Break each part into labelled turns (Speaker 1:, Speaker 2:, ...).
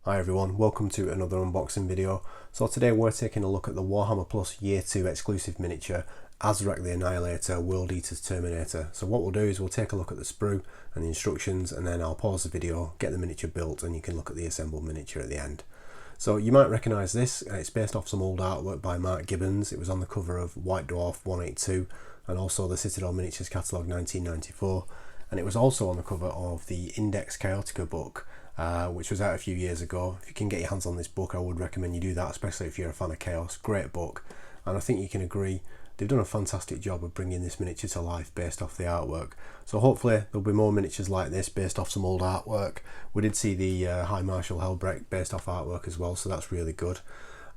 Speaker 1: Hi everyone, welcome to another unboxing video. So today we're taking a look at the Warhammer Plus Year 2 exclusive miniature, Azrakh the Annihilator, World Eater's Terminator. So what we'll do is we'll take a look at the sprue and the instructions, and then I'll pause the video, get the miniature built, and you can look at the assembled miniature at the end. So you might recognise this, it's based off some old artwork by Mark Gibbons. It was on the cover of White Dwarf 182 and also the Citadel Miniatures catalogue 1994, and it was also on the cover of the Index Chaotica book, which was out a few years ago. If you can get your hands on this book, I would recommend you do that, especially if you're a fan of Chaos. Great book, and I think you can agree they've done a fantastic job of bringing this miniature to life based off the artwork. So hopefully there'll be more miniatures like this based off some old artwork. We did see the High Marshal Helbrecht based off artwork as well, so that's really good.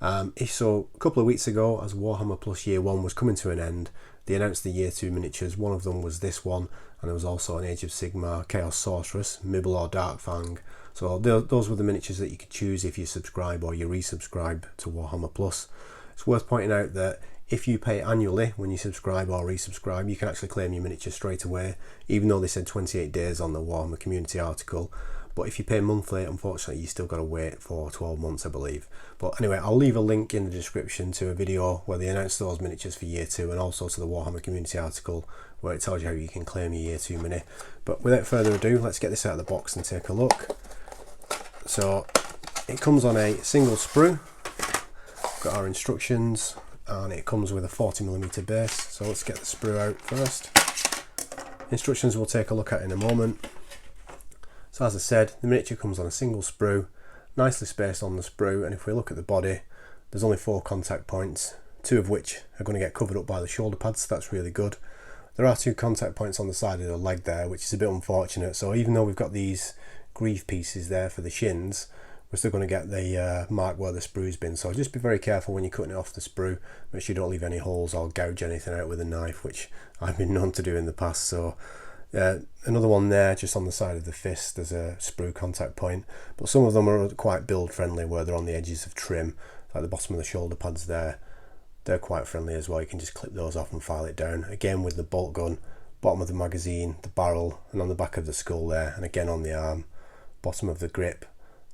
Speaker 1: So a couple of weeks ago, as Warhammer Plus Year 1 was coming to an end, they announced the Year 2 miniatures. One of them was this one, and there was also an Age of Sigmar Chaos Sorceress, Mibble or Darkfang. So those were the miniatures that you could choose if you subscribe or you resubscribe to Warhammer Plus. It's worth pointing out that if you pay annually when you subscribe or resubscribe, you can actually claim your miniature straight away, even though they said 28 days on the Warhammer community article. But if you pay monthly, unfortunately, you still got to wait for 12 months, I believe. But anyway, I'll leave a link in the description to a video where they announced those miniatures for Year 2, and also to the Warhammer community article where it tells you how you can claim your Year 2 mini. But without further ado, let's get this out of the box and take a look. So it comes on a single sprue. Got our instructions, and it comes with a 40mm base. So let's get the sprue out first. Instructions we'll take a look at in a moment. So as I said, the miniature comes on a single sprue, nicely spaced on the sprue, and if we look at the body, there's only 4 contact points, 2 of which are going to get covered up by the shoulder pads, so that's really good. There are 2 contact points on the side of the leg there, which is a bit unfortunate. So even though we've got these greave pieces there for the shins, we're still going to get the mark where the sprue's been. So just be very careful when you're cutting it off the sprue. Make sure you don't leave any holes or gouge anything out with a knife, which I've been known to do in the past. So another one there just on the side of the fist, there's a sprue contact point, but some of them are quite build friendly where they're on the edges of trim, like the bottom of the shoulder pads there. They're quite friendly as well. You can just clip those off and file it down. Again with the bolt gun, bottom of the magazine, the barrel, and on the back of the skull there, and again on the arm, bottom of the grip,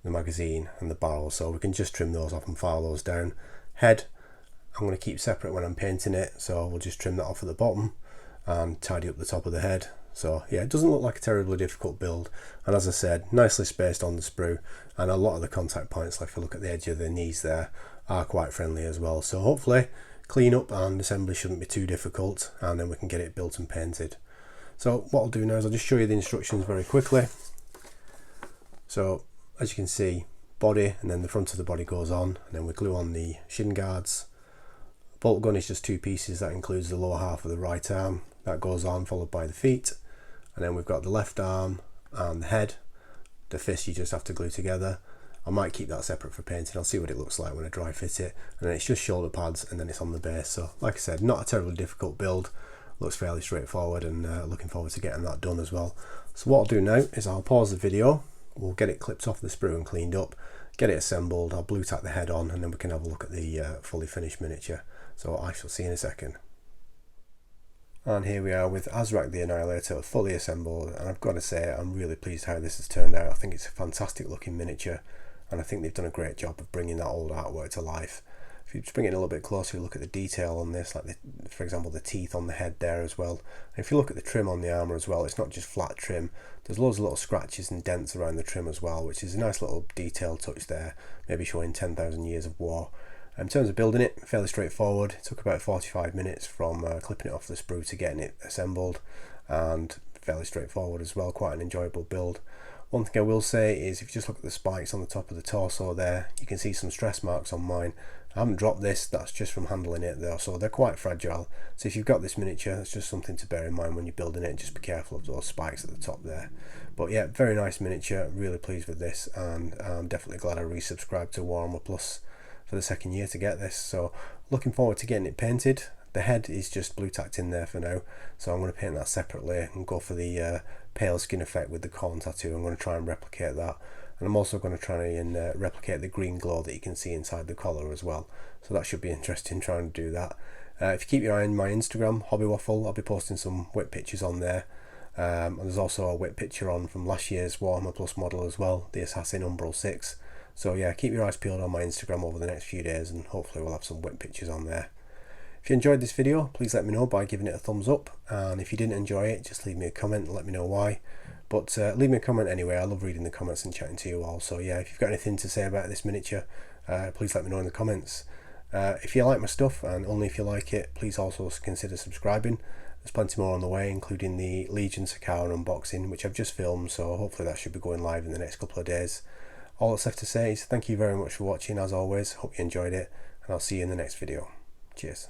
Speaker 1: the magazine and the barrel. So we can just trim those off and file those down. Head I'm going to keep separate when I'm painting it, so we'll just trim that off at the bottom and tidy up the top of the head. So yeah, it doesn't look like a terribly difficult build, and as I said, nicely spaced on the sprue, and a lot of the contact points, like if you look at the edge of the knees there, are quite friendly as well. So hopefully clean up and assembly shouldn't be too difficult, and then we can get it built and painted. So what I'll do now is I'll just show you the instructions very quickly. So as you can see, body, and then the front of the body goes on, and then we glue on the shin guards. Bolt gun is just 2 pieces, that includes the lower half of the right arm, that goes on, followed by the feet, and then we've got the left arm and the head. The fist you just have to glue together. I might keep that separate for painting, I'll see what it looks like when I dry fit it. And then it's just shoulder pads, and then it's on the base. So like I said, not a terribly difficult build, looks fairly straightforward, and looking forward to getting that done as well. So what I'll do now is I'll pause the video, we'll get it clipped off the sprue and cleaned up, get it assembled, I'll blue tack the head on, and then we can have a look at the fully finished miniature. So I shall see you in a second. And here we are with Azrakh the Annihilator fully assembled, and I've got to say I'm really pleased how this has turned out. I think it's a fantastic looking miniature, and I think they've done a great job of bringing that old artwork to life. If you just bring it in a little bit closer, look at the detail on this, like for example the teeth on the head there as well. And if you look at the trim on the armour as well, it's not just flat trim, there's loads of little scratches and dents around the trim as well, which is a nice little detail touch there, maybe showing 10,000 years of war. In terms of building it, fairly straightforward. It took about 45 minutes from clipping it off the sprue to getting it assembled, and fairly straightforward as well, quite an enjoyable build. One thing I will say is if you just look at the spikes on the top of the torso there, you can see some stress marks on mine. I haven't dropped this, that's just from handling it though, so they're quite fragile. So if you've got this miniature, that's just something to bear in mind when you're building it, just be careful of those spikes at the top there. But yeah, very nice miniature, really pleased with this, and I'm definitely glad I resubscribed to Warhammer Plus for the second year to get this. So looking forward to getting it painted. The head is just blue tacked in there for now, so I'm going to paint that separately and go for the pale skin effect with the Khorne tattoo. I'm going to try and replicate that, and I'm also going to try and replicate the green glow that you can see inside the collar as well. So that should be interesting trying to do that. If you keep your eye on my Instagram, Hobby Waffle, I'll be posting some whip pictures on there. And there's also a whip picture on from last year's Warhammer Plus model as well, the Assassin Umbral 6. So yeah, keep your eyes peeled on my Instagram over the next few days, and hopefully we'll have some whip pictures on there. If you enjoyed this video, please let me know by giving it a thumbs up, and if you didn't enjoy it, just leave me a comment and let me know why. But leave me a comment anyway. I love reading the comments and chatting to you all. So yeah, if you've got anything to say about this miniature, please let me know in the comments. If you like my stuff, and only if you like it, please also consider subscribing. There's plenty more on the way, including the Legion Sakara unboxing, which I've just filmed, so hopefully that should be going live in the next couple of days. All that's left to say is thank you very much for watching, as always. Hope you enjoyed it, and I'll see you in the next video. Cheers.